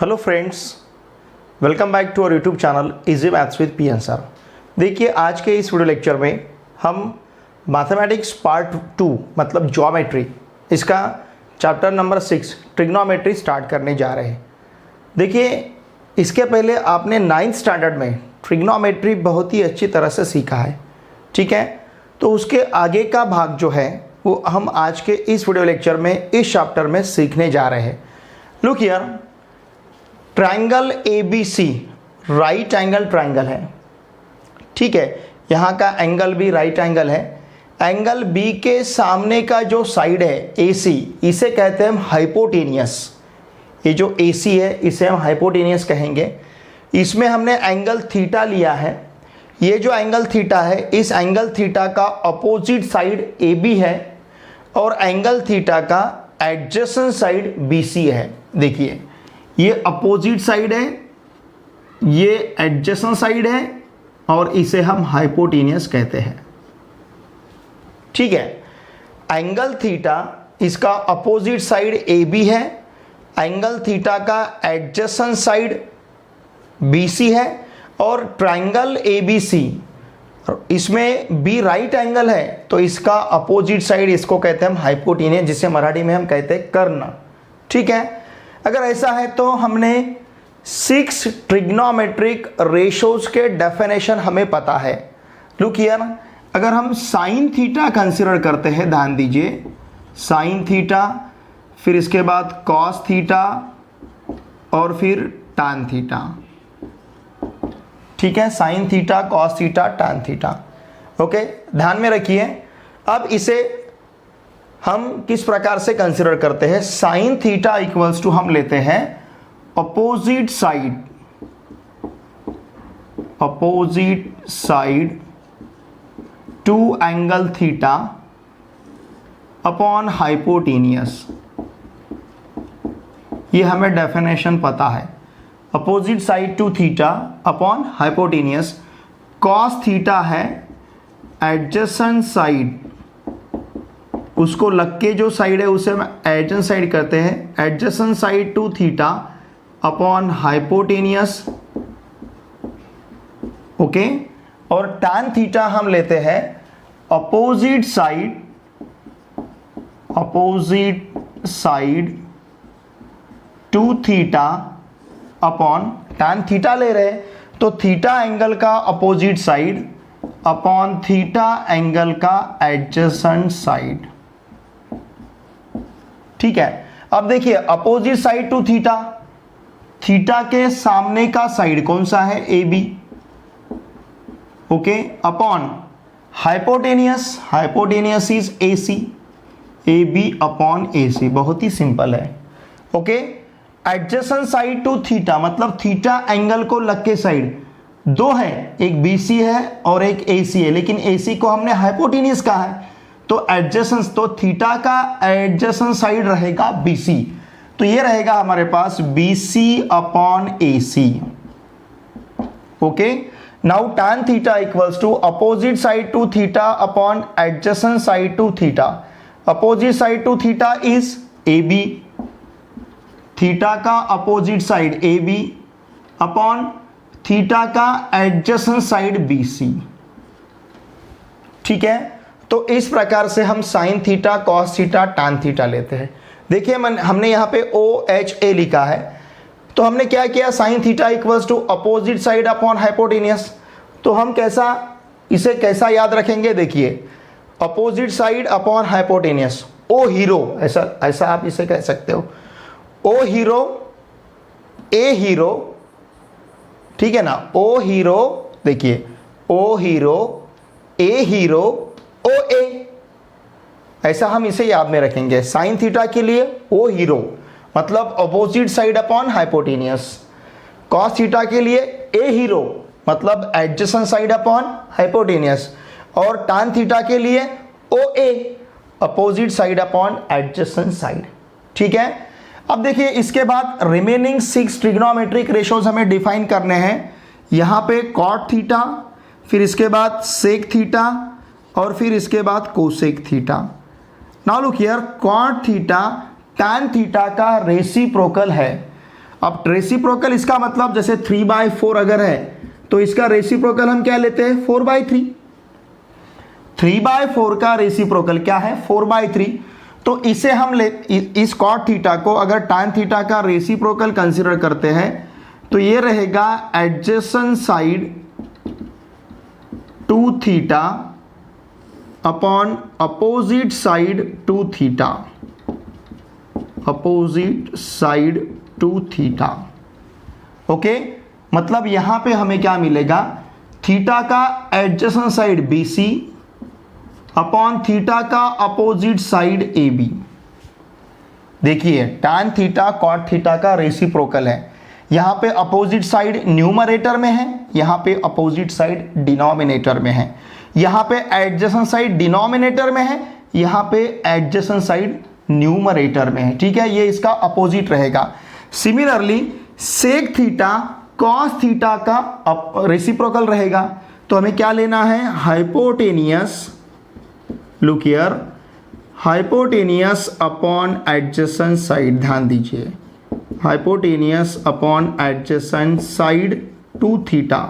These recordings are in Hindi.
Hello friends, welcome back to our YouTube channel easy maths with P sir. देखिए, आज के इस वीडियो लेक्चर में हम मैथमेटिक्स पार्ट 2 मतलब ज्योमेट्री, इसका चैप्टर नंबर 6 ट्रिग्नोमेट्री स्टार्ट करने जा रहे हैं। देखिए, इसके पहले आपने 9th स्टैंडर्ड में ट्रिग्नोमेट्री बहुत ही अच्छी तरह से सीखा है, ठीक है। तो उसके आगे का भाग जो है वो हम आज के इस वीडियो लेक्चर में इस चैप्टर में सीखने जा रहे हैं। Look here, triangle ABC right angle triangle है, ठीक है। यहाँ का एंगल भी राइट एंगल है। एंगल B के सामने का जो साइड है AC, इसे कहते हैं हम हाइपोटेनियस। ये जो AC है इसे हम हाइपोटेनियस कहेंगे। इसमें हमने एंगल थीटा लिया है। ये जो एंगल थीटा है, इस एंगल थीटा का अपोजिट साइड AB है और एंगल थीटा का एडजेसेंट साइड BC है। देखिए, ये अपोजिट साइड है, ये एडजेसेंट साइड है और इसे हम हाइपोटेनियस कहते हैं, ठीक है। एंगल थीटा, इसका अपोजिट साइड AB है, एंगल थीटा का एडजेसेंट साइड BC है और ट्रायंगल ABC, इसमें B राइट एंगल है तो इसका अपोजिट साइड, इसको कहते हैं हम हाइपोटेनियस, जिसे मराठी में हम कहते हैं कर्ण, ठीक है। अगर ऐसा है तो हमने 6 ट्रिग्नोमेट्रिक रेशोज के डेफिनेशन हमें पता है। लुक हियर, अगर हम साइन थीटा कंसीडर करते हैं, ध्यान दीजिए, साइन थीटा, फिर इसके बाद कॉस थीटा और फिर टैन थीटा, ठीक है। Sine theta, cos theta, tan theta, okay, ध्यान में रखिए। अब इसे हम किस प्रकार से कंसीडर करते हैं। साइन थीटा इक्वल्स टू हम लेते हैं opposite side to angle theta upon hypotenuse. ये हमें डेफिनेशन पता है, opposite side to theta upon hypotenuse. Cos theta है एडजेसेंट साइड, उसको लग के जो साइड है उसे हम एडजेसेंट साइड करते हैं, adjacent side to theta upon hypotenuse, okay. और टैन थीटा हम लेते हैं opposite side to theta upon, tan theta ले रहे हैं तो थीटा एंगल का opposite side upon theta angle का एडजेसेंट साइड, ठीक है। अब देखिए, opposite side to theta, theta के सामने का साइड कौन सा है, AB, okay, upon hypotenuse is AC, AB upon AC, बहुत ही सिंपल है, okay. Adjacent side to theta मतलब थीटा एंगल को लग के साइड दो है, एक BC है और एक AC है, लेकिन AC को हमने हाइपोटेनियस कहा है तो एडजेसेंट, तो थीटा का एडजेसेंट साइड रहेगा BC, तो ये रहेगा हमारे पास BC upon AC, okay. Now tan theta equals to opposite side to theta upon adjacent side to theta. Opposite side to theta is AB, theta का opposite side AB upon theta का एडजेसेंट साइड BC, ठीक है। तो इस प्रकार से हम sine theta, cos theta, tan theta लेते हैं। देखिए, हमने यहाँ पे OHA लिखा है, तो हमने क्या किया, sine theta equals to opposite side upon hypotenuse. तो हम इसे कैसा याद रखेंगे, देखिए, opposite side upon hypotenuse, O hero, ऐसा आप इसे कह सकते हो, O हीरो, A हीरो, ठीक है ना, O हीरो, देखिए, O hero, A hero, OA, ऐसा हम इसे याद में रखेंगे। साइन थीटा के लिए O हीरो मतलब opposite side upon hypotenuse, cos theta के लिए A हीरो मतलब एडजेसेंट साइड अपॉन हाइपोटेनियस, और टैन थीटा के लिए OA opposite side upon adjacent side, ठीक है। अब देखिए, इसके बाद रिमेनिंग 6 ट्रिग्नोमेट्रिक रेशोज हमें डिफाइन करने हैं। यहाँ पे कॉट थीटा, फिर इसके बाद सेक थीटा और फिर इसके बाद cosec theta. Now look here, cot theta tan theta का रेसिप्रोकल है। अब रेसिप्रोकल इसका मतलब जैसे 3/4 अगर है तो इसका रेसिप्रोकल हम क्या लेते हैं 4/3। 3/4 का रेसिप्रोकल क्या है 4/3। तो इसे हम इस कॉट थीटा को अगर tan थीटा का रेसिप्रोकल कंसीडर करते हैं तो ये रहेगा adjacent side to theta upon opposite side to theta, opposite side to theta. Okay, मतलब यहां पे हमें क्या मिलेगा, थीटा का adjacent side BC upon theta का अपोजिट साइड AB। देखिए tan थीटा कॉट थीटा का रेसिप्रोकल है, यहां पे अपोजिट साइड न्यूमरेटर में है, यहां पे अपोजिट साइड डिनोमिनेटर में है, यहां पे एडजेसेंट साइड डिनोमिनेटर में है, यहां पे एडजेसेंट साइड न्यूमरेटर में है। ठीक है, ये इसका अपोजिट रहेगा। Similarly sec theta cos theta का रेसिप्रोकल रहेगा, तो हमें क्या लेना है hypotenuse, look here, hypotenuse upon adjacent side, ध्यान दीजिए, hypotenuse upon adjacent side to theta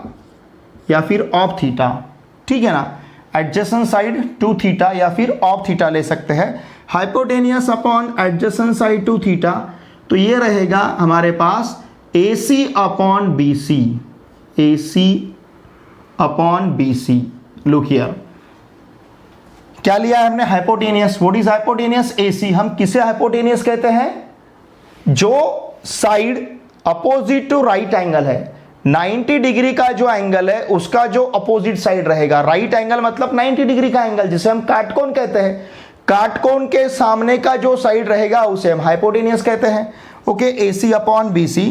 या फिर ऑफ थीटा। ठीक है ना, एडजेसेंट साइड टू थीटा या फिर ऑफ थीटा ले सकते हैं। Hypotenuse upon adjacent side to theta, तो ये रहेगा हमारे पास AC upon BC, AC upon BC। Look here, क्या लिया है हमने hypotenuse. What is hypotenuse AC। हम किसे हाइपोटेनियस कहते हैं, जो side opposite to right angle है, 90 डिग्री का जो एंगल है उसका जो अपोजिट साइड रहेगा। राइट एंगल मतलब 90 डिग्री का एंगल, जिसे हम काटकोण कहते हैं। काटकोण के सामने का जो साइड रहेगा उसे हम हाइपोटेनियस कहते हैं। Okay, AC upon BC।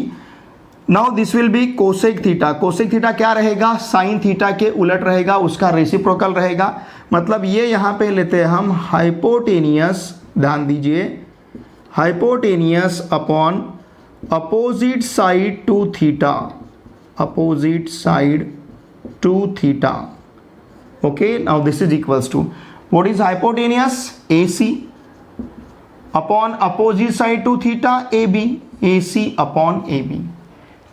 Now this will be cosec theta. Cosec theta क्या रहेगा, साइन थीटा के उलट रहेगा, उसका रेसिप्रोकल रहेगा। मतलब ये यहां पे लेते हैं हम हाइपोटेनियस, ध्यान दीजिए, hypotenuse upon opposite side to theta, opposite side to theta. Okay, now this is equals to what is hypotenuse AC upon opposite side to theta AB, AC upon AB।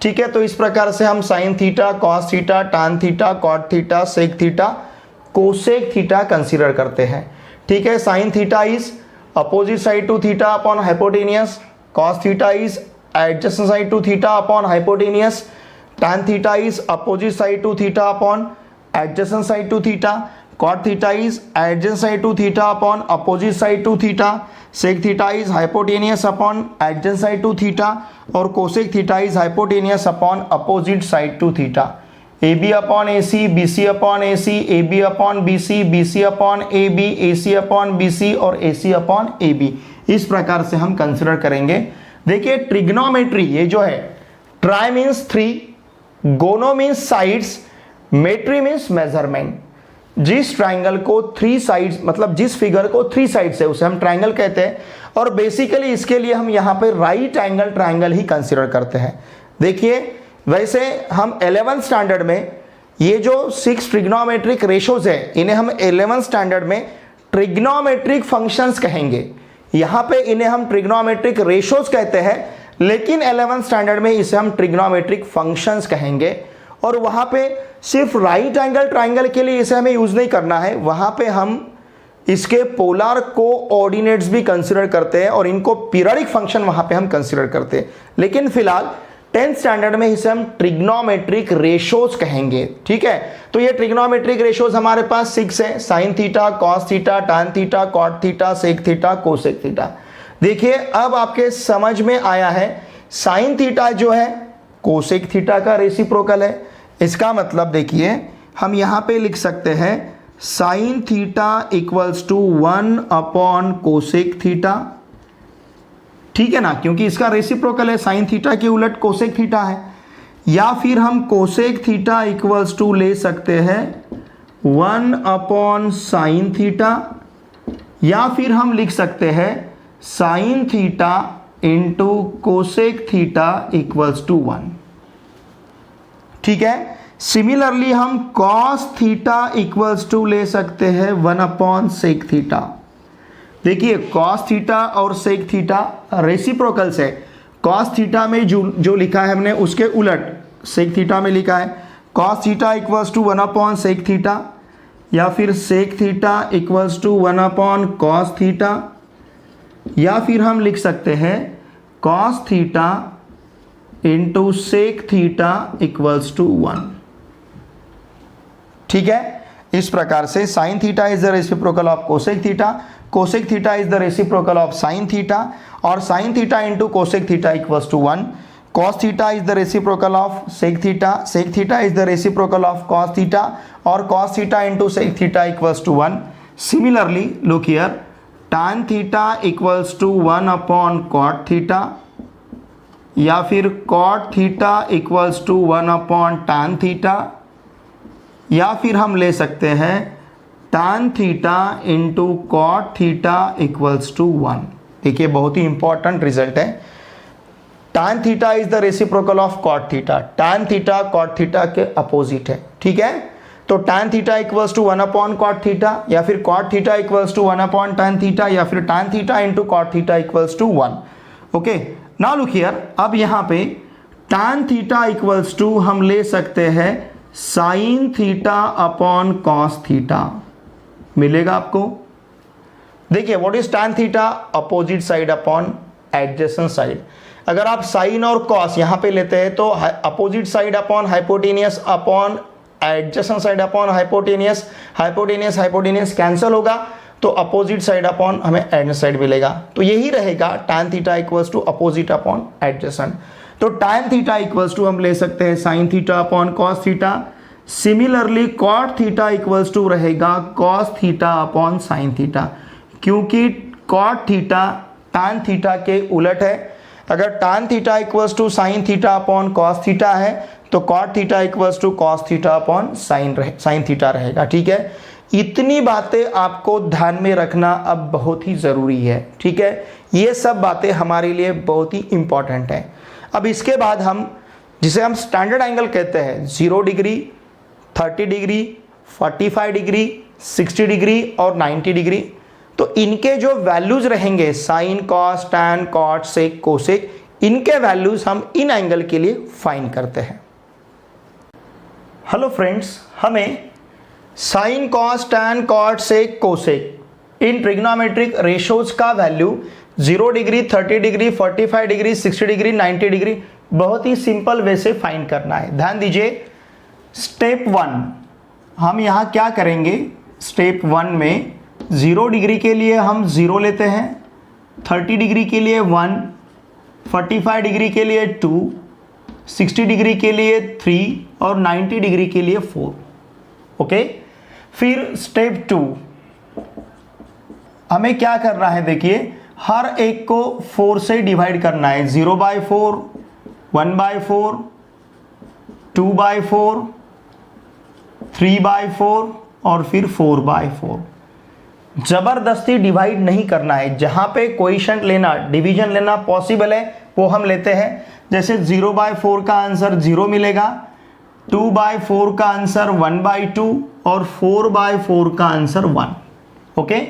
ठीक है, तो इस प्रकार से हम sine theta, cos theta, tan theta, cot theta, sec theta, cosec theta consider करते हैं। ठीक है, sine theta is opposite side to theta upon hypotenuse, cos theta is adjacent side to theta upon hypotenuse, tan theta is opposite side to theta upon adjacent side to theta, cot theta is adjacent side to theta upon opposite side to theta, sec theta is hypotenuse upon adjacent side to theta और cosec theta is hypotenuse upon opposite side to theta। AB upon AC, BC upon AC, AB upon BC, BC upon AB, AC upon BC और AC upon AB, इस प्रकार से हम कंसिडर करेंगे। देखिए ट्रिग्नोमेट्री, ये जो है, ट्राई मीन्स 3, गोनो मीन्स साइड्स, मेट्री मीन्स मेजरमेंट। जिस ट्राइंगल को 3 साइड्स, मतलब जिस फिगर को 3 साइड्स है उसे हम ट्राइंगल कहते हैं। और बेसिकली इसके लिए हम यहाँ पे राइट एंगल ट्राइंगल ही कंसिडर करते हैं। देखिए वैसे हम 11th स्टैंडर्ड में ये जो 6 ट्रिग्नोमेट्रिक रेशोज है, इन्हें हम 11th स्टैंडर्ड में ट्रिग्नोमेट्रिक फंक्शंस कहेंगे। यहाँ पे इन्हें हम ट्रिग्नोमेट्रिक रेशोज कहते हैं, लेकिन 11th स्टैंडर्ड में इसे हम ट्रिग्नोमेट्रिक फंक्शंस कहेंगे। और वहाँ पे सिर्फ राइट एंगल ट्राइंगल के लिए इसे हमें यूज नहीं करना है, वहाँ पे हम इसके पोलर कोऑर्डिनेट्स भी कंसिडर करते हैं और इनको पीरियडिक फंक्शन वहाँ पे हम कंसिडर करते हैं। लेकिन फिलहाल 10th स्टैंडर्ड में इसे हम ट्रिग्नोमेट्रिक रेशोज कहेंगे। ठीक है, तो ये ट्रिग्नोमेट्रिक रेशोज हमारे पास 6 है, sine theta, cos theta, tan theta, cot theta, sec theta, cosec theta. देखिए अब आपके समझ में आया है, साइन थीटा जो है कोसेक थीटा का रेसिप्रोकल है। इसका मतलब देखिए हम यहाँ पे लिख सकते हैं sine theta equals to 1 upon cosec theta. ठीक है ना, क्योंकि इसका रेसिप्रोकल है, साइन थीटा के उलट कोसेक थीटा है। या फिर हम कोसेक थीटा इक्वल्स टू ले सकते हैं 1 अपॉन साइन थीटा, या फिर हम लिख सकते हैं sine theta into cosec theta equals to 1। ठीक है, सिमिलरली हम कॉस थीटा इक्वल्स टू ले सकते हैं 1 अपॉन सेक थीटा। देखिए कॉस थीटा और सेक थीटा रेसिप्रोकल्स है। कॉस थीटा में जो लिखा है हमने उसके उलट सेक थीटा में लिखा है cos theta equals to 1 upon sec theta, या फिर sec theta equals to 1 upon cos theta, या फिर हम लिख सकते हैं cos theta into sec theta equals to 1। ठीक है, इस प्रकार से sine theta is the reciprocal of cosec theta, cosec theta is the reciprocal of sine theta, और sine theta into cosec theta equals to 1। cos theta is the reciprocal of sec theta, sec theta is the reciprocal of cos theta, और cos theta into sec theta equals to 1। Similarly look here, tan theta equals to 1 upon cot theta, या फिर cot theta equals to 1 upon tan theta, या फिर हम ले सकते हैं tan theta into cot theta equals to 1। देखिए बहुत ही इंपॉर्टेंट रिजल्ट है। tan theta is the reciprocal of cot theta, tan theta cot theta के अपोजिट है। ठीक है, तो tan theta equals to 1 upon cot theta, या फिर cot theta equals to 1 upon tan theta, या फिर tan theta into cot theta equals to 1। Okay, now look here, अब यहाँ पे tan थीटा इक्वल्स टू हम ले सकते हैं sine theta upon cos theta, मिलेगा आपको। देखिए what is tan theta, opposite side upon adjacent side. अगर आप साइन और कॉस यहां पे लेते हैं तो opposite side upon hypotenuse upon adjacent side upon hypotenuse, hypotenuse hypotenuse cancel होगा तो अपोजिट साइड अपॉन हमें एडजेसेंट साइड मिलेगा। तो यही रहेगा tan theta equals to opposite upon adjacent. तो tan थीटा इक्वल्स टू हम ले सकते हैं sine theta upon cos theta. Similarly cot theta equals to रहेगा cos theta upon sine theta, क्योंकि cot थीटा tan थीटा के उलट है। अगर tan theta equals to sine theta upon cos theta है तो cot theta equals to cos theta upon sine theta रहेगा। ठीक है, इतनी बातें आपको ध्यान में रखना अब बहुत ही ज़रूरी है। ठीक है, ये सब बातें हमारे लिए बहुत ही इंपॉर्टेंट हैं। अब इसके बाद हम जिसे हम स्टैंडर्ड एंगल कहते हैं 0 डिग्री, 30 डिग्री, 45 डिग्री, 60 डिग्री और 90 डिग्री, तो इनके जो वैल्यूज रहेंगे sign, cos, tan, cot, sec, cosec, इनके वैल्यूज हम इन एंगल के लिए फाइंड करते हैं। हेलो फ्रेंड्स, हमें sign, cos, tan, cot, sec, cosec इन ट्रिग्नोमेट्रिक रेशोज का value 0 degree, 30 degree, 45 degree, 60 degree, 90 degree बहुत ही सिंपल वे से फाइंड करना है। ध्यान दीजिए, स्टेप 1 हम यहाँ क्या करेंगे, स्टेप 1 में 0 डिग्री के लिए हम 0 लेते हैं, 30 डिग्री के लिए 1, 45 डिग्री के लिए 2, 60 डिग्री के लिए 3 और 90 डिग्री के लिए 4। ओके, फिर स्टेप 2 हमें क्या करना है, देखिए हर एक को 4 से डिवाइड करना है। 0/4, 1/4, 2/4, 3/4 और फिर 4/4। जबरदस्ती डिवाइड नहीं करना है, जहां पे क्वोशिएंट लेना, डिवीजन लेना पॉसिबल है वो हम लेते हैं। जैसे 0/4 का आंसर 0 मिलेगा, 2/4 का आंसर 1/2 और 4/4 का आंसर 1। ओके,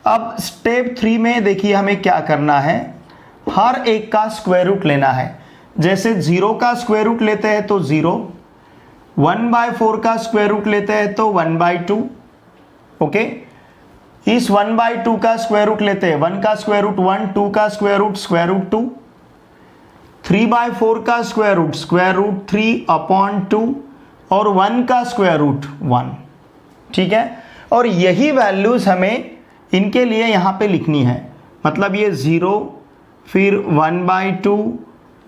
अब स्टेप 3 में देखिए हमें क्या करना है, हर एक का स्क्वायर रूट लेना है। जैसे 0 का स्क्वायर रूट लेते हैं तो 0, 1/4 का स्क्वायर रूट लेते हैं तो 1/2। ओके, इस 1/2 का स्क्वायर रूट लेते हैं, 1 का स्क्वायर रूट 1, 2 का स्क्वायर रूट 2, 3/4 का स्क्वायर रूट 3 अपॉन 2 और 1 का स्क्वायर रूट 1। ठीक है, और यही वैल्यूज हमें इनके लिए यहाँ पे लिखनी है। मतलब ये 0, फिर 1/2,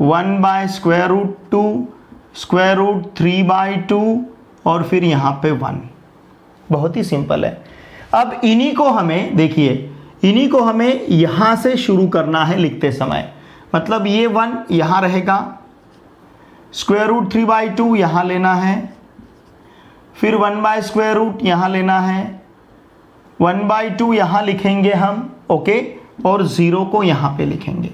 1/√2, स्क्वायर रूट 3/2 और फिर यहाँ पे 1। बहुत ही सिंपल है। अब इन्हीं को हमें देखिए, इन्हीं को हमें यहाँ से शुरू करना है लिखते समय। मतलब ये 1 यहाँ रहेगा, स्क्वायर रूट 3/2 यहाँ लेना है, फिर 1/√, यहाँ लेना है, 1/2 यहाँ लिखेंगे हम। ओके, और 0 को यहाँ पे लिखेंगे।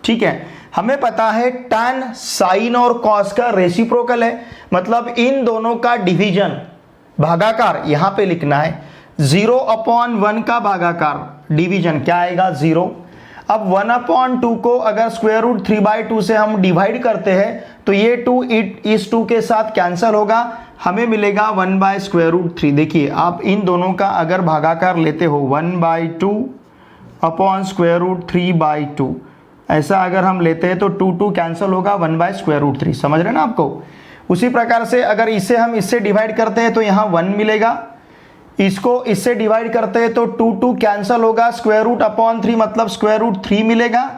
ठीक है, हमें पता है tan साइन और कॉस का रेसिप्रोकल है, मतलब इन दोनों का डिवीजन, भागाकार यहां पे लिखना है। 0/1 का भागाकार डिवीजन क्या आएगा, 0। अब 1/2 को अगर स्क्वायर रूट 3/2 से हम डिवाइड करते हैं तो ये 2 इस 2 के साथ कैंसिल होगा, हमें मिलेगा 1/√3। देखिए आप इन दोनों का अगर भागाकार लेते हो 1/2 अपॉन √3/2, ऐसा अगर हम लेते हैं तो 2 कैंसिल होगा, 1/√3। समझ रहे ना आपको। उसी प्रकार से अगर इसे हम इससे डिवाइड करते हैं तो यहाँ 1 मिलेगा, इसको इससे डिवाइड करते हैं तो 2 कैंसिल होगा, √3 मतलब √3 मिलेगा।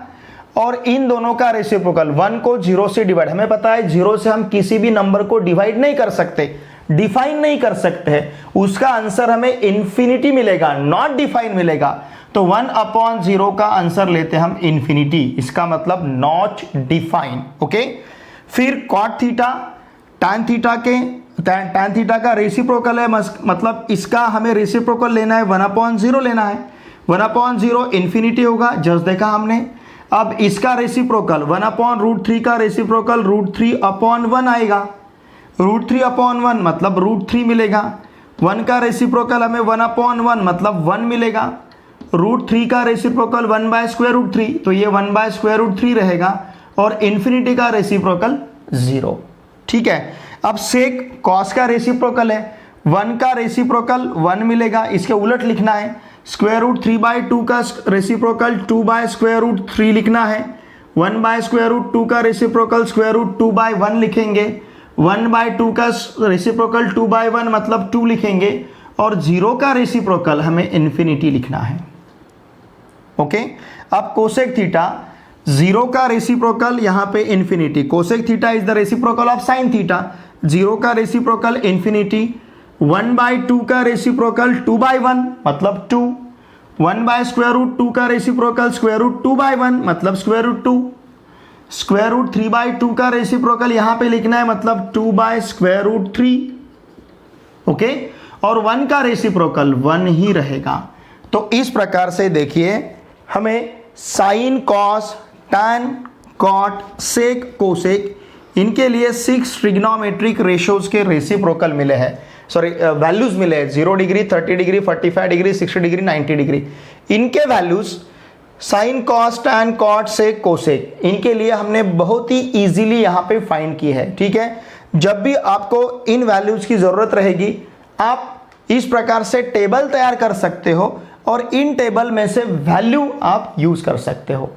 और इन दोनों का रेसिप्रोकल 1 को 0 से डिवाइड, हमें पता है 0 से हम किसी भी नंबर को डिवाइड नहीं कर सकते, डिफाइन नहीं कर सकते हैं, उसका आंसर हमें इन्फिनिटी मिलेगा, नॉट डिफाइन मिलेगा। तो 1/0 का आंसर लेते हैं हम इन्फिनिटी, इसका मतलब नॉट डिफाइन। ओके, फिर कॉट थीटा, टैन थीटा का रेसिप्रोकल है, मतलब इसका हमें रेसिप्रोकल लेना है, 1/0 लेना है। 1/0 इन्फिनिटी होगा, जस्ट देखा हमने। अब इसका रेसिप्रोकल 1/√3 का रेसिप्रोकल √3/1 आएगा, √3/1 मतलब √3 मिलेगा। 1 का रेसिप्रोकल हमें 1/1 मतलब 1 मिलेगा। √3 का रेसिप्रोकल 1/√3, तो ये 1/√3 रहेगा। और इन्फिनिटी का रेसिप्रोकल 0। ठीक है, अब सेक कॉस का रेसिप्रोकल है, 1 का रेसिप्रोकल 1 मिलेगा, इसके उलट लिखना है। √3/2 का रेसिप्रोकल 2/√3 लिखना है। 1/√2 का रेसिप्रोकल √2/1 लिखेंगे। 1/2 का रेसिप्रोकल 2/1 मतलब 2 लिखेंगे। और 0 का रेसिप्रोकल हमें इन्फिनिटी लिखना है। ओके, अब कोसेक थीटा, 0 का रेसिप्रोकल यहाँ पे infinity, cosec theta is the reciprocal of sine theta, 0 का रेसिप्रोकल इन्फिनिटी। 1/2 का रेसिप्रोकल 2/1 मतलब 2। 1/√2 का रेसिप्रोकल √2/1 मतलब √2। √3/2 का रेसिप्रोकल यहाँ पे लिखना है, मतलब 2/√3। ओके, और 1 का रेसिप्रोकल 1 ही रहेगा। तो इस प्रकार से देखिए हमें sign, cos, tan, cot, sec, cosec, इनके लिए 6 ट्रिग्नोमेट्रिक रेशियोज के रेसिप्रोकल मिले हैं, वैल्यूज मिले हैं। 0 degree, 30 degree, 45 degree, 60 degree, 90 degree. इनके values sine, cos, tan, cot, sec, cosec, इनके लिए हमने बहुत ही इजीली यहाँ पे फाइंड की है। ठीक है, जब भी आपको इन वैल्यूज की जरूरत रहेगी आप इस प्रकार से टेबल तैयार कर सकते हो और इन टेबल में से वैल्यू आप यूज कर सकते हो।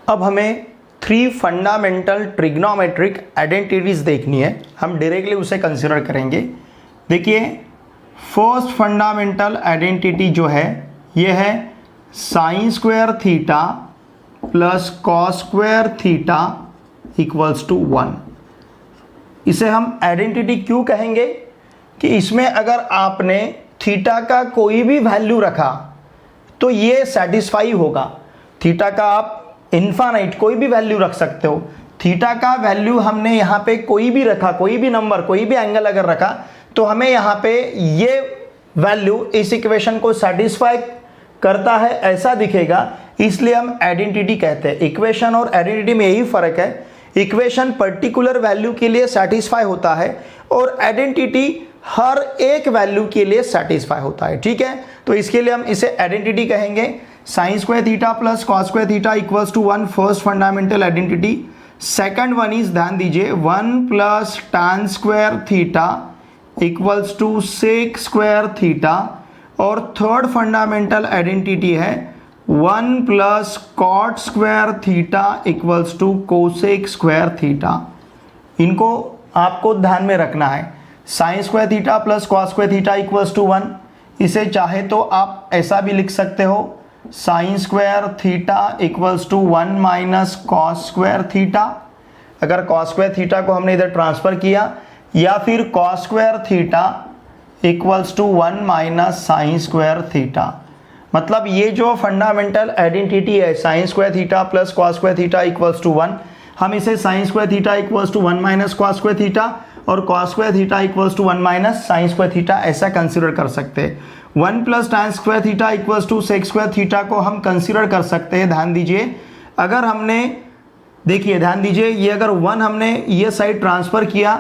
अब हमें 3 फंडामेंटल ट्रिग्नोमेट्रिक आइडेंटिटीज देखनी है, हम डायरेक्टली उसे कंसिडर करेंगे। देखिए फर्स्ट फंडामेंटल आइडेंटिटी जो है ये है sine square theta plus cos square theta equals to 1। इसे हम आइडेंटिटी क्यों कहेंगे कि इसमें अगर आपने थीटा का कोई भी वैल्यू रखा तो ये सेटिस्फाई होगा। थीटा का आप इन्फानाइट कोई भी वैल्यू रख सकते हो, थीटा का वैल्यू हमने यहाँ पे कोई भी रखा, कोई भी नंबर, कोई भी एंगल अगर रखा तो हमें यहाँ पे ये वैल्यू इस इक्वेशन को सेटिस्फाई करता है ऐसा दिखेगा, इसलिए हम आइडेंटिटी कहते हैं। इक्वेशन और आइडेंटिटी में यही फर्क है, इक्वेशन पर्टिकुलर वैल्यू के लिए सेटिस्फाई होता है और आइडेंटिटी हर एक वैल्यू के लिए सेटिस्फाई होता है। ठीक है, तो इसके लिए हम इसे आइडेंटिटी कहेंगे। Sine square theta plus cos square theta equals to 1, first fundamental identity. Second one is, ध्यान दीजिए, 1 plus tan square theta equals to sec square theta. और थर्ड फंडामेंटल आइडेंटिटी है 1 plus cot square theta equals to cosec square theta. इनको आपको ध्यान में रखना है। Sine square theta plus cos square theta equals to 1, इसे चाहे तो आप ऐसा भी लिख सकते हो, sine square theta equals to 1 minus cos square theta. अगर कॉस स्क्वायर थीटा को हमने इधर ट्रांसफर किया, या फिर cos square theta equals to 1 minus sine square theta. मतलब ये जो फंडामेंटल आइडेंटिटी है sine square theta plus cos square theta equals to 1, हम इसे sine square theta equals to 1 minus cos square theta और cos square theta equals to 1 minus sine square theta ऐसा कंसीडर कर सकते हैं। 1 plus tan square theta equals to sec square theta को हम कंसीडर कर सकते हैं। ध्यान दीजिए, अगर हमने, देखिए ध्यान दीजिए, ये अगर 1 हमने ये साइड ट्रांसफर किया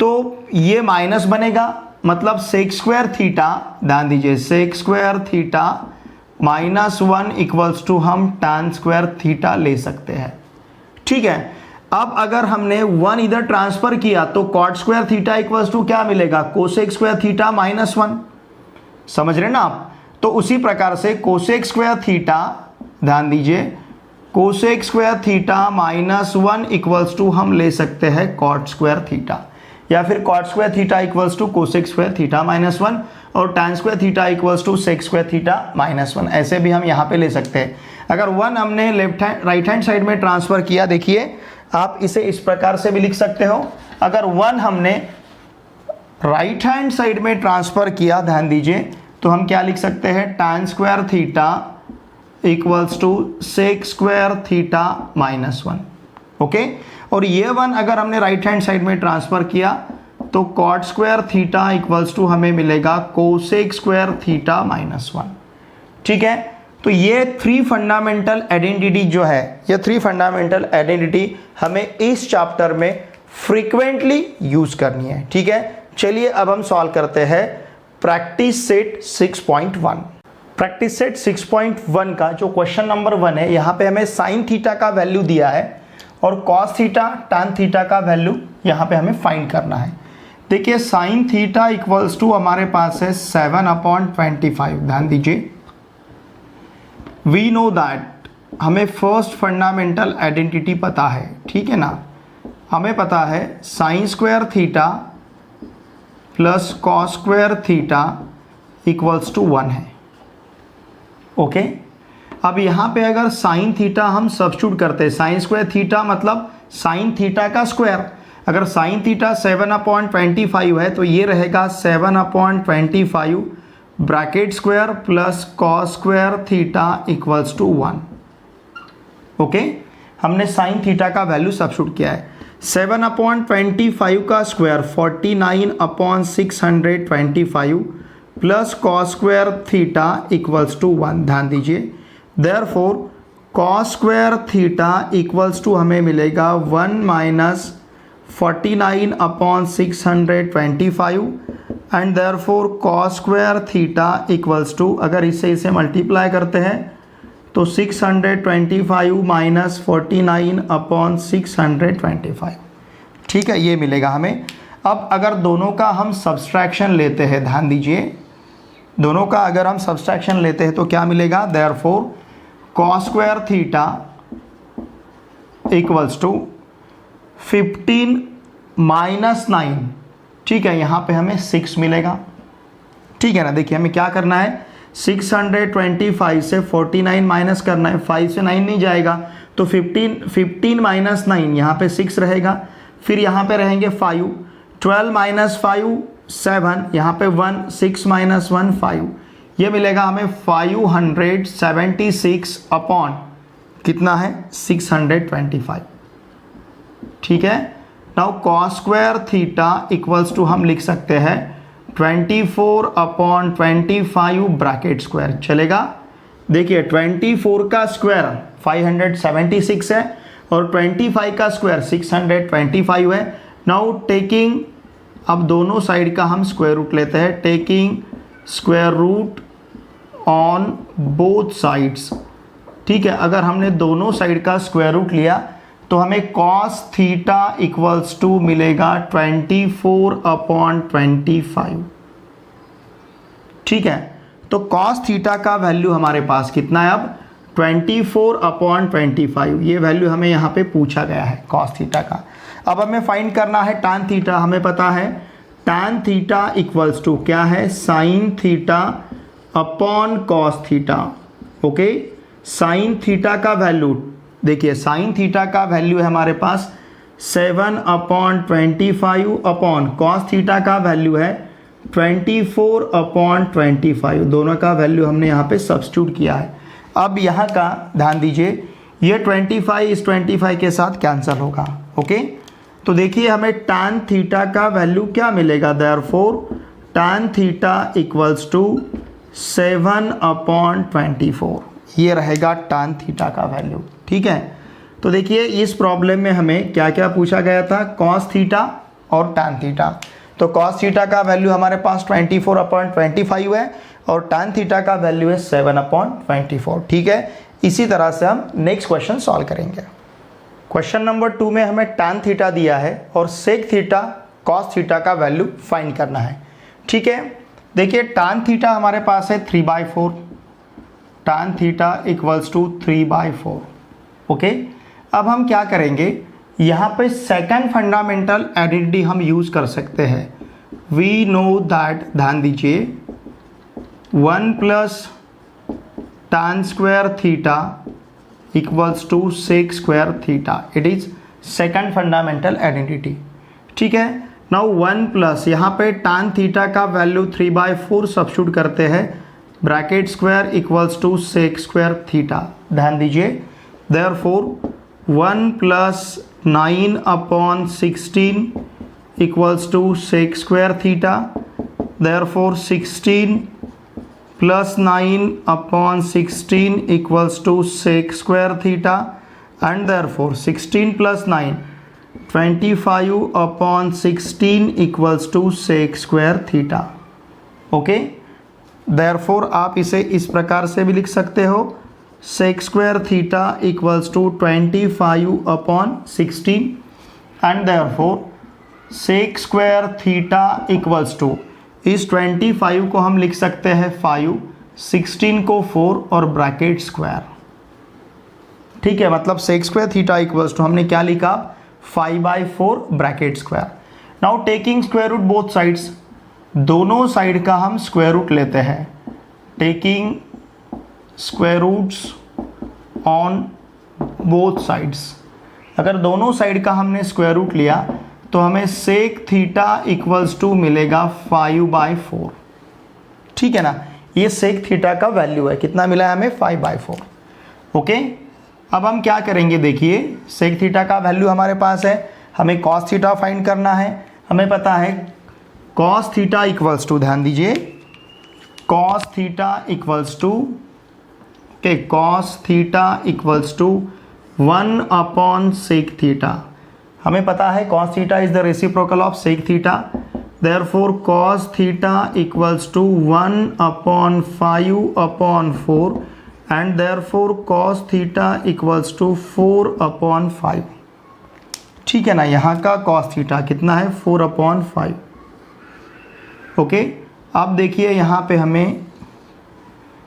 तो ये माइनस बनेगा, मतलब सेक स्क्वायर थीटा, ध्यान दीजिए, sec square theta -1 equals to हम tan स्क्वायर थीटा ले सकते हैं। ठीक है, अब अगर हमने 1 इधर ट्रांसफर किया तो cot square theta equals to क्या मिलेगा, कोसेक स्क्वायर थीटा -1। समझ रहे ना आप? तो उसी प्रकार से कोसेक स्क्वायर थीटा, ध्यान दीजिए, cosec square theta -1 equals to हम ले सकते हैं cot स्क्वायर थीटा, या फिर cot square theta equals to cosec square theta -1 और tan square theta equals to sec square theta -1। ऐसे भी हम यहाँ पे ले सकते हैं। अगर 1 हमने राइट हैंड साइड में ट्रांसफर किया, देखिए आप इसे इस प्रकार से भी लिख सकते हो। अगर 1 हमने राइट हैंड साइड में ट्रांसफर किया, ध्यान दीजिए, तो हम क्या लिख सकते हैं, tan square theta equals to sec square theta -1। Okay, और ये 1 अगर हमने राइट हैंड साइड में ट्रांसफर किया तो cot square theta equals to हमें मिलेगा कोसेक स्क्वायर थीटा -1। ठीक है, तो ये 3 फंडामेंटल आइडेंटिटी जो है, ये 3 फंडामेंटल आइडेंटिटी हमें इस चैप्टर में फ्रीक्वेंटली यूज करनी है। ठीक है, चलिए अब हम सॉल्व करते हैं प्रैक्टिस सेट 6.1। प्रैक्टिस सेट 6.1 का जो क्वेश्चन नंबर 1 है, यहाँ पे हमें साइन थीटा का वैल्यू दिया है और कॉस थीटा टैन थीटा का वैल्यू यहाँ पे हमें फाइंड करना है। देखिए साइन थीटा इक्वल्स टू हमारे पास है 7/25। ध्यान दीजिए, वी नो दैट, हमें फर्स्ट फंडामेंटल आइडेंटिटी पता है। ठीक है ना, हमें पता है sine square theta plus cos square theta equals to 1 है। ओके, अब यहाँ पे अगर साइन थीटा हम सब्स्टिट्यूट करते हैं, साइन स्क्वायर थीटा मतलब साइन थीटा का स्क्वायर, अगर साइन थीटा 7/25 है तो ये रहेगा 7/25 bracket square plus cos square theta equals to 1। Okay, हमने साइन थीटा का वैल्यू सब्स्टिट्यूट किया है। 7/25 का square 49/625 plus cos square theta equals to 1। ध्यान दीजिए, therefore cos square theta equals to हमें मिलेगा 1 - 49/625 and therefore cos square theta equals to, अगर इसे मल्टीप्लाई करते हैं तो 625 - 49/625। ठीक है, ये मिलेगा हमें। अब अगर दोनों का हम सब्सट्रैक्शन लेते हैं, ध्यान दीजिए, दोनों का अगर हम सब्सट्रैक्शन लेते हैं तो क्या मिलेगा, therefore cos square theta equals to 15 - 9। ठीक है, यहाँ पे हमें 6 मिलेगा। ठीक है ना, देखिए हमें क्या करना है, 625 से 49 माइनस करना है, 5 से 9 नहीं जाएगा तो 15 - 9, यहाँ पे 6 रहेगा, फिर यहाँ पे रहेंगे 5, 12 - 5 7, यहाँ पे 1, 6 - 1 5, ये मिलेगा हमें 576 अपॉन कितना है 625। ठीक है, now cos square theta equals to हम लिख सकते हैं 24/25 ब्रैकेट स्क्वायर, चलेगा। देखिए 24 का स्क्वायर 576 है और 25 का स्क्वायर 625 है। नाउ टेकिंग, अब दोनों साइड का हम स्क्वायर रूट लेते हैं, taking square root on both sides. ठीक है, अगर हमने दोनों साइड का स्क्वायर रूट लिया तो हमें कॉस थीटा इक्वल्स टू मिलेगा 24/25। ठीक है, तो कॉस थीटा का वैल्यू हमारे पास कितना है, अब 24/25, ये वैल्यू हमें यहाँ पे पूछा गया है कॉस थीटा का। अब हमें फाइंड करना है टैन थीटा। हमें पता है टैन थीटा इक्वल्स टू क्या है, sine theta upon cos theta. Okay, sign theta का वैल्यू, देखिए साइन थीटा का वैल्यू है हमारे पास 7/25 अपॉन कॉस थीटा का वैल्यू है 24/25। दोनों का वैल्यू हमने यहाँ पे सब्स्टिट्यूट किया है। अब यहाँ का ध्यान दीजिए, ये 25 इस 25 के साथ कैंसिल होगा। ओके, तो देखिए हमें टैन थीटा का वैल्यू क्या मिलेगा, therefore tan theta equals to 7/24, ये रहेगा टैन थीटा का वैल्यू। ठीक है, तो देखिए इस प्रॉब्लम में हमें क्या क्या पूछा गया था, कॉस थीटा और टैन थीटा। तो कॉस थीटा का वैल्यू हमारे पास 24/25 है और tan थीटा का वैल्यू है 7/24। ठीक है, इसी तरह से हम नेक्स्ट क्वेश्चन सॉल्व करेंगे। क्वेश्चन नंबर 2 में हमें tan थीटा दिया है और sec थीटा cos थीटा का वैल्यू फाइंड करना है। ठीक है, देखिए tan थीटा हमारे पास है 3/4, tan theta equals to 3/4। Okay, अब हम क्या करेंगे, यहाँ पे सेकंड फंडामेंटल आइडेंटिटी हम यूज़ कर सकते हैं। वी नो दैट, ध्यान दीजिए, 1 plus tan square theta equals to sec square theta, it is second fundamental identity. ठीक है, नाउ 1 प्लस यहाँ पे tan थीटा का वैल्यू 3/4 सब्स्टिट्यूट करते हैं, bracket square equals to sec square theta. ध्यान दीजिए, therefore 1 plus 9/16 equals to sec square theta, therefore 16 plus 9/16 equals to sec square theta, and therefore 16 plus 9 25/16 equals to sec square theta. Okay, therefore आप इसे इस प्रकार से भी लिख सकते हो, sec square theta equals to 25/16 and therefore sec square theta equals to, इस 25 को हम लिख सकते हैं 5, 16 को 4 और ब्रैकेट स्क्वायर। ठीक है, मतलब sec square theta equals to हमने क्या लिखा, 5/4 bracket square. Now taking square root both sides, दोनों साइड का हम स्क्वायर रूट लेते हैं। Taking square roots on both sides, अगर दोनों साइड का हमने स्क्वायर रूट लिया तो हमें sec थीटा इक्वल्स टू मिलेगा 5/4। ठीक है ना, ये sec थीटा का वैल्यू है, कितना मिला है हमें, 5/4। ओके, अब हम क्या करेंगे, देखिए sec थीटा का वैल्यू हमारे पास है, हमें cos थीटा फाइंड करना है। हमें पता है cos थीटा इक्वल्स टू, ध्यान दीजिए, cos theta equals to, okay, cos theta equals to 1/sec theta. हमें पता है cos theta is the reciprocal of sec theta, therefore cos theta equals to 1/5/4 and therefore cos theta equals to 4/5। ठीक है ना, यहाँ का cos थीटा कितना है, 4/5। ओके, अब देखिए यहाँ पे हमें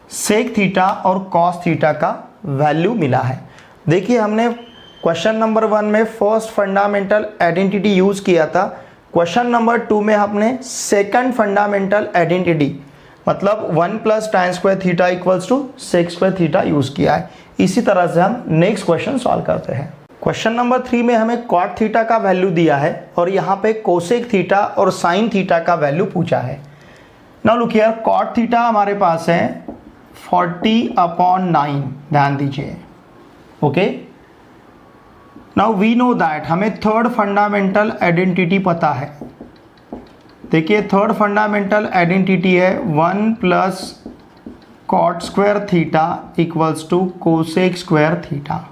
sec थीटा और cos थीटा का वैल्यू मिला है। देखिए हमने क्वेश्चन नंबर 1 में फर्स्ट फंडामेंटल आइडेंटिटी यूज़ किया था, क्वेश्चन नंबर 2 में हमने सेकंड फंडामेंटल आइडेंटिटी मतलब 1 plus tan square theta equals to sec square theta use किया है। इसी तरह से हम नेक्स्ट क्वेश्चन सॉल्व करते हैं। क्वेश्चन नंबर 3 में हमें cot थीटा का वैल्यू दिया है और यहाँ पे कोसेक थीटा और साइन थीटा का वैल्यू पूछा है। Now look here, cot theta हमारे पास है 40/9, ध्यान दीजिए। Okay, now we know that, हमें थर्ड फंडामेंटल आइडेंटिटी पता है। देखिए थर्ड फंडामेंटल आइडेंटिटी है 1 plus cot square theta equals to cosec square theta.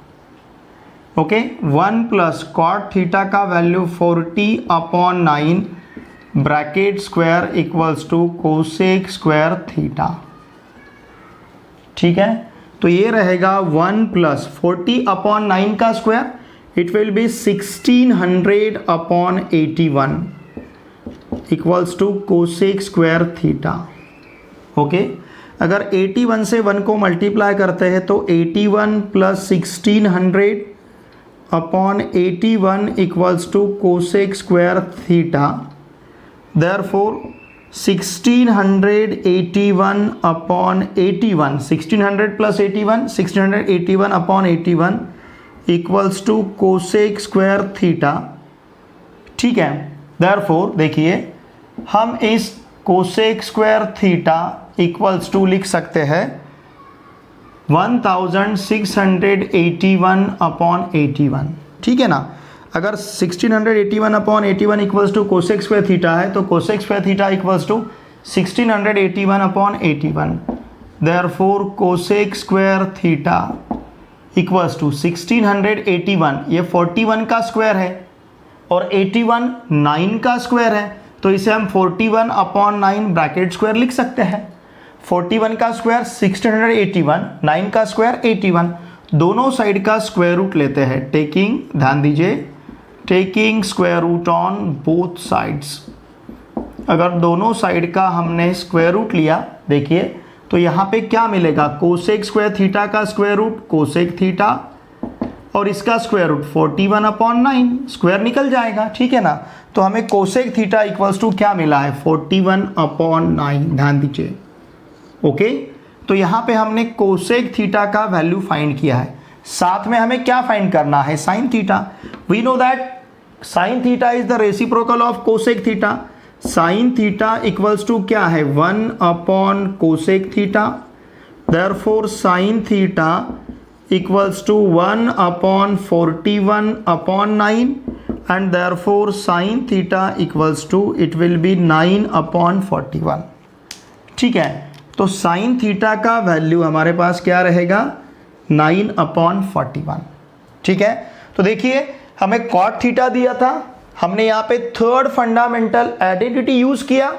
Okay, 1 plus cot theta का value 40/9 bracket square equals to cosec square theta. ठीक है, तो ये रहेगा 1 प्लस 40/9 का square, it will be 1600/81 equals to cosec square theta. Okay, अगर 81 से 1 को मल्टीप्लाई करते हैं तो 81 plus 1600/81 equals to cosec square theta. Therefore 1681/81, 1600 plus 81, 1681/81 equals to cosec square theta. ठीक है, देयरफॉर देखिए हम इस cosec square theta equals to लिख सकते हैं 1681/81। ठीक है ना, अगर 1681/81 equals to cosec square theta है तो cosec square theta equals to 1681/81। Therefore cosec square theta equals to 1681, ये 41 का स्क्वायर है और 81 9 का स्क्वायर है, तो इसे हम 41/9 ब्रैकेट स्क्वायर लिख सकते हैं। 41 का स्क्वायर 1681, 9 का स्क्वायर 81, दोनों साइड का स्क्वायर रूट लेते हैं, टेकिंग, ध्यान दीजिए, taking square root on both sides. अगर दोनों साइड का हमने स्क्वायर रूट लिया, देखिए तो यहाँ पे क्या मिलेगा, कोसेक स्क्वायर थीटा का स्क्वायर रूट कोसेक थीटा और इसका स्क्वायर रूट 41/9, स्क्वायर निकल जाएगा, ठीक है ना। तो हमें कोसेक थीटा इक्वल्स टू क्या मिला है, 41/9, ध्यान दीजिए। ओके, तो यहाँ पे हमने कोसेक थीटा का वैल्यू फाइंड किया है। साथ में हमें क्या फाइंड करना है, sine theta. We know that sine theta is the reciprocal of cosec theta. Sine theta equals to क्या है, cosec theta. Therefore sine theta equals to 1/41/9 and therefore sin theta equals to it will be 9/41। ठीक है, तो sin थीटा का वैल्यू हमारे पास क्या रहेगा, 9/41। ठीक है, तो देखिए हमें cot थीटा दिया था, हमने यहाँ पे थर्ड फंडामेंटल आइडेंटिटी यूज किया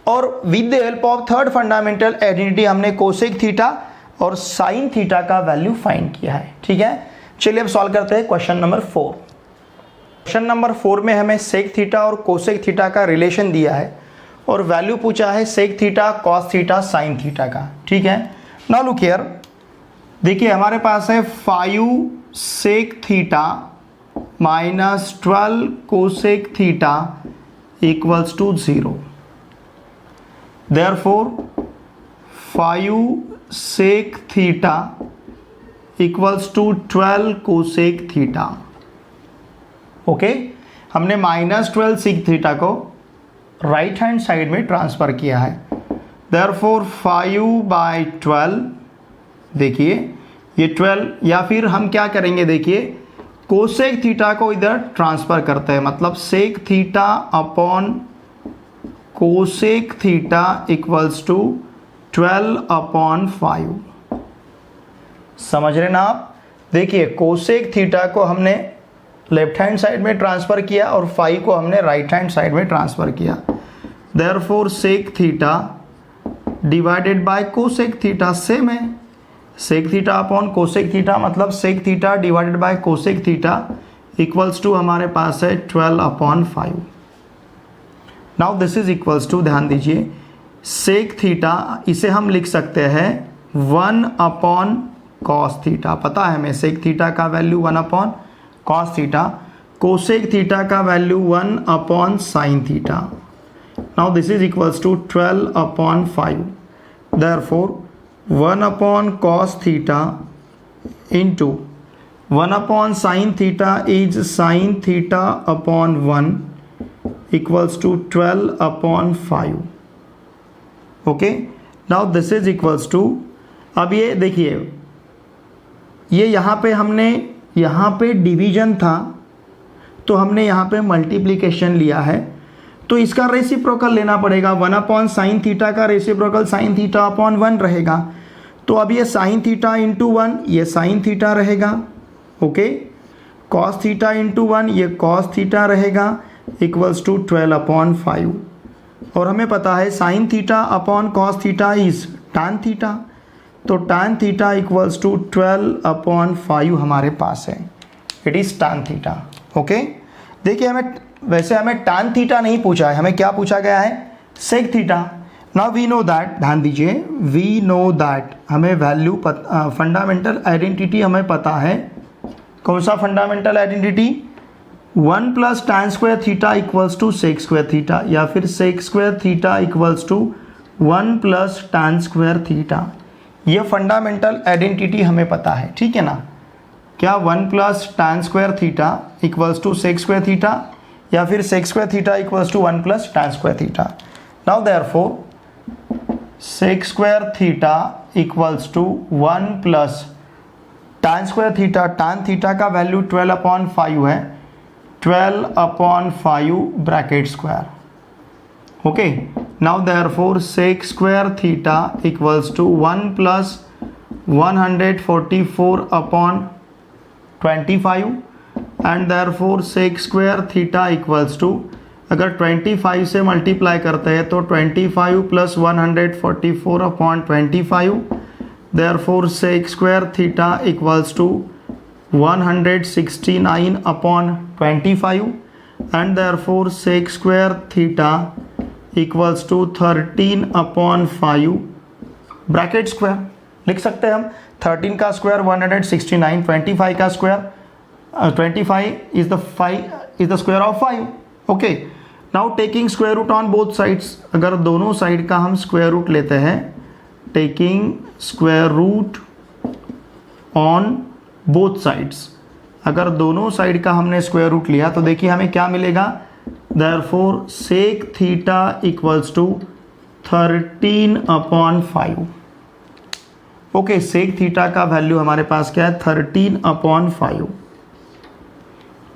और with the help of third fundamental identity हमने कोसेक थीटा और साइन थीटा का वैल्यू फाइंड किया है। ठीक है, चलिए अब सॉल्व करते हैं क्वेश्चन नंबर 4। क्वेश्चन नंबर 4 में हमें सेक थीटा और कोसेक थीटा का रिलेशन दिया है और वैल्यू पूछा है sec theta, cos theta, sine theta का। ठीक है, नाउ लुक हियर, देखिए हमारे पास है 5 sec theta minus 12 cosec theta equals to 0। Therefore 5 sec theta equals to 12 cosec theta. Okay, हमने -12 सेक थीटा को राइट हैंड साइड में ट्रांसफर किया है। देयरफॉर 5/12, देखिए ये 12, या फिर हम क्या करेंगे, देखिए कोसेक थीटा को इधर ट्रांसफर करते हैं, मतलब sec theta upon cosec theta equals to 12/5। समझ रहे ना आप। देखिए कोसेक थीटा को हमने लेफ्ट हैंड साइड में ट्रांसफर किया और 5 को हमने राइट हैंड साइड में ट्रांसफर किया। Therefore sec theta divided by cosec theta same है, sec theta upon cosec theta, मतलब sec theta divided by cosec theta equals to हमारे पास है 12/5। Now this is equals to, ध्यान दीजिए, सेक थीटा इसे हम लिख सकते हैं 1/cos थीटा, पता है हमें सेक थीटा का value 1/cos theta, cosec theta का value 1/sin theta. Now this is equals to 12/5। Therefore 1/cos theta into 1/sin theta is sin theta upon 1 equals to 12/5। Okay, now this is equals to, अब ये देखिए ये यहाँ पे हमने, यहाँ पे डिवीजन था तो हमने यहाँ पे मल्टीप्लिकेशन लिया है, तो इसका रेसिप्रोकल लेना पड़ेगा। 1/sin थीटा का रेसिप्रोकल sin थीटा अपॉन 1 रहेगा, तो अब ये sin थीटा इंटू 1 ये sin थीटा रहेगा। ओके, cos थीटा इंटू 1 ये cos थीटा रहेगा इक्वल्स टू 12/5। और हमें पता है sin theta upon cos theta is tan theta, तो tan थीटा इक्वल्स टू 12/5 हमारे पास है, it is tan theta. Okay, देखिए हमें वैसे हमें tan थीटा नहीं पूछा है, हमें क्या पूछा गया है, sec theta. Now we know that, ध्यान दीजिए, वी नो दैट हमें वैल्यू फंडामेंटल आइडेंटिटी हमें पता है। कौन सा fundamental identity, 1 + tan square theta equals to sec square theta, या फिर sec square theta equals to 1 + tan square theta. ये फंडामेंटल आइडेंटिटी हमें पता है, ठीक है ना। क्या 1 + tan square theta equals to sec square theta, या फिर sec square theta equals to 1 + tan square theta. Now therefore sec square theta equals to 1 + tan square theta, tan theta का वैल्यू 12/5 है, 12/5 bracket square. Okay, now therefore sec square theta equals to 1 + 144/25 and therefore sec square theta equals to अगर 25 से मल्टीप्लाई करते हैं तो 25 plus 144 upon 25, therefore sec square theta equals to 169 upon 25 and therefore sec square theta equals to 13 upon 5 bracket square लिख सकते हैं हम। 13 का स्क्वायर 169, 25 का square 25 is the square of 5। Okay, now taking square root on both sides, अगर दोनों साइड का हम स्क्वायर रूट लेते हैं, taking square root on both sides, अगर दोनों साइड का हमने स्क्वायर रूट लिया तो देखिए हमें क्या मिलेगा, therefore sec theta equals to 13 upon 5। Okay, sec theta का वैल्यू हमारे पास क्या है, 13 अपॉन 5।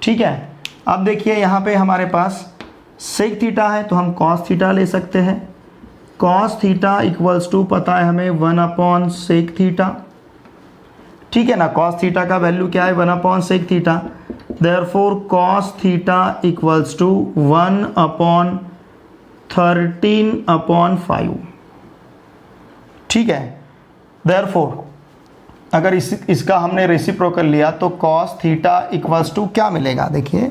ठीक है, अब देखिए यहाँ पे हमारे पास सेक थीटा है तो हम कॉस थीटा ले सकते हैं। कॉस थीटा इक्वल्स टू पता है हमें 1 अपॉन सेक थीटा। ठीक है ना, कॉस थीटा का वैल्यू क्या है, 1 upon sec theta. Therefore cos theta equals to 1 upon 13 upon 5। ठीक है, देयरफॉर अगर इसका हमने रेसिप्रोकल लिया तो कॉस थीटा इक्वल्स टू क्या मिलेगा, देखिए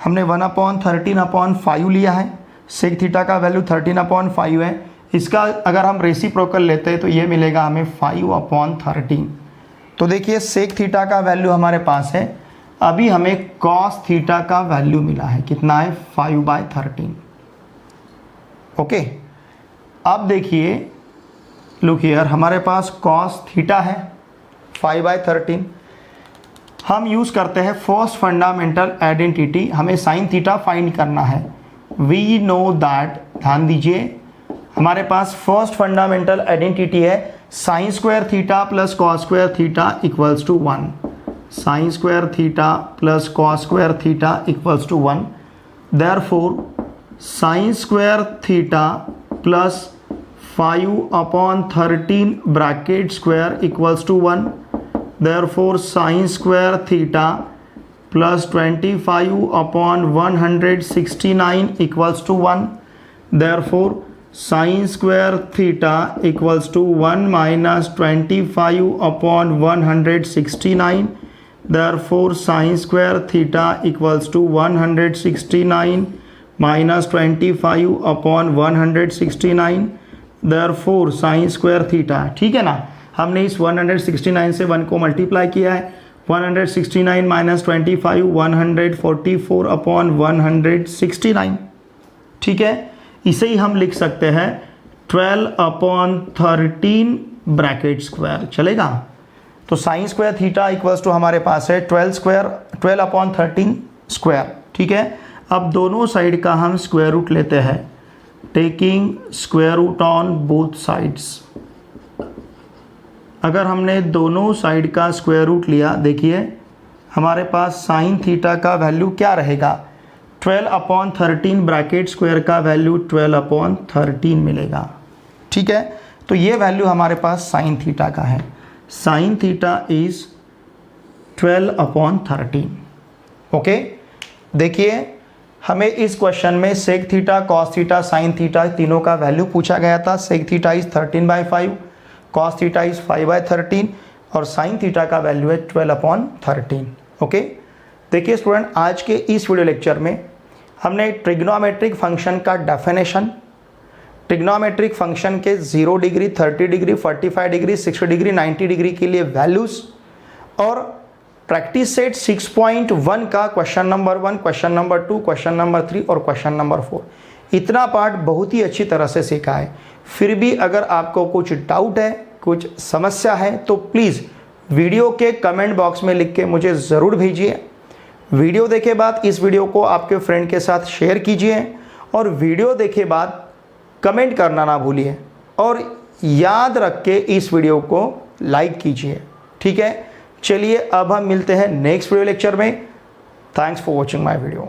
हमने 1 अपॉन 13 अपॉन 5 लिया है, सेक थीटा का वैल्यू 13 अपॉन 5 है, इसका अगर हम रेसिप्रोकल लेते हैं तो ये मिलेगा हमें 5 अपॉन 13। तो देखिए सेक थीटा का वैल्यू हमारे पास है, अभी हमें कॉस थीटा का वैल्यू मिला है, कितना है, 5/13। ओके, अब देखिए लुक हियर, हमारे पास कॉस थीटा है 5/13। हम यूज़ करते हैं फर्स्ट फंडामेंटल आइडेंटिटी, हमें साइन थीटा फाइंड करना है। वी नो दैट, ध्यान दीजिए हमारे पास फर्स्ट फंडामेंटल आइडेंटिटी है sine square theta plus cos square theta equals to 1। Sine square theta plus cos square theta equals to 1। Therefore sine square theta plus 5 upon 13 bracket square equals to 1। Therefore sine square theta plus 25 upon 169 equals to 1। Therefore sine square theta equals to 1 minus 25 upon 169। Therefore sine square theta equals to 169 minus 25 upon 169। Therefore sine square theta, ठीक है ना, हमने इस 169 से 1 को मल्टीप्लाई किया है, 169 माइनस 25 144 अपॉन 169। ठीक है, इसे ही हम लिख सकते हैं 12 अपॉन 13 ब्रैकेट स्क्वायर, चलेगा। तो sine square theta equals to हमारे पास है 12 अपॉन 13 स्क्वायर। ठीक है, अब दोनों साइड का हम स्क्वायर रूट लेते हैं, taking square root on both sides. अगर हमने दोनों साइड का स्क्वायर रूट लिया, देखिए हमारे पास साइन थीटा का वैल्यू क्या रहेगा, 12 अपॉन 13 ब्रैकेट स्क्वायर का वैल्यू 12 अपॉन 13 मिलेगा। ठीक है, तो ये वैल्यू हमारे पास साइन थीटा का है, sine theta is 12 upon 13। Okay, देखिए हमें इस क्वेश्चन में sec theta, cos theta, sine theta तीनों का वैल्यू पूछा गया था। Sec theta is 13/5, cos theta is 5/13 और साइन थीटा का वैल्यू है 12 अपॉन 13। ओके, देखिए स्टूडेंट, आज के इस वीडियो लेक्चर में हमने ट्रिग्नोमेट्रिक फंक्शन का डेफिनेशन, ट्रिग्नोमेट्रिक फंक्शन के 0 degree, 30 degree, 45 degree, 60 degree, 90 degree के लिए वैल्यूज़ और प्रैक्टिस सेट 6.1 का question number 1, question number 2, question number 3 और क्वेश्चन नंबर 4, इतना पार्ट बहुत ही अच्छी तरह से सीखा है। फिर भी अगर आपको कुछ डाउट है, कुछ समस्या है तो प्लीज़ वीडियो के कमेंट बॉक्स में लिख के मुझे ज़रूर भेजिए। वीडियो देखे बाद इस वीडियो को आपके फ्रेंड के साथ शेयर कीजिए और वीडियो देखे बाद कमेंट करना ना भूलिए और याद रख के इस वीडियो को लाइक कीजिए। ठीक है, चलिए अब हम मिलते हैं नेक्स्ट वीडियो लेक्चर में। Thanks for watching my video.